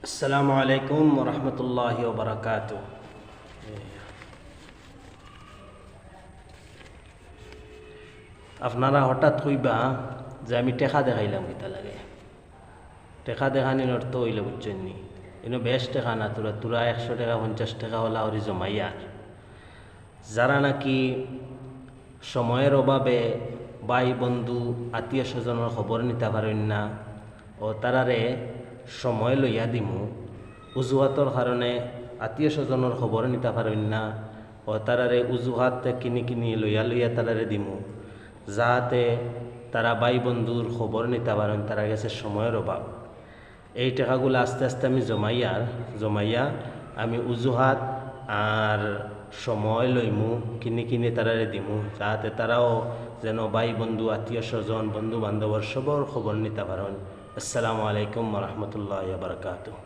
আসসালামু আলাইকুম রহমতুল্লাহি ওয়া বারাকাতুহু। আপনারা হঠাৎ কইবা যে আমি টেকা দেখাইলাম কিতা লাগে। টেকা দেখানির অর্থ হইলে বুঝছেন নি, এনে বেশ টেকা না, তোরা তোরা 100 টাকা 50 টাকা হলা ওরি জমাইয়ার। যারা নাকি সময়ের অভাবে ভাই বন্ধু আত্মীয় স্বজনের খবর নিতে পারেন না ও তারারে সময় লইয়া দিমু, উজুহাতর কারণে আত্মীয় স্বজনের খবর নিতে পারেন না ও তারারে উজুহাত কিনি কিনি লইয়া লইয়া তারারে দিমু, যাতে তারা ভাই বন্ধুর খবর নিতে পারেন, তারা গেছে সময়ের অভাব। এই টাকাগুলো আস্তে আস্তে আমি জমাইয়া আমি উজুহাত আর সময় লইমু, কিনি কিনি তারারে দিমু, যাতে তারাও যেন ভাই বন্ধু আত্মীয় স্বজন বন্ধু বান্ধবর সবর খবর নিতে পারেন। আসসালামু আলাইকুম রহমতুল্লাহ বারকাতুহ।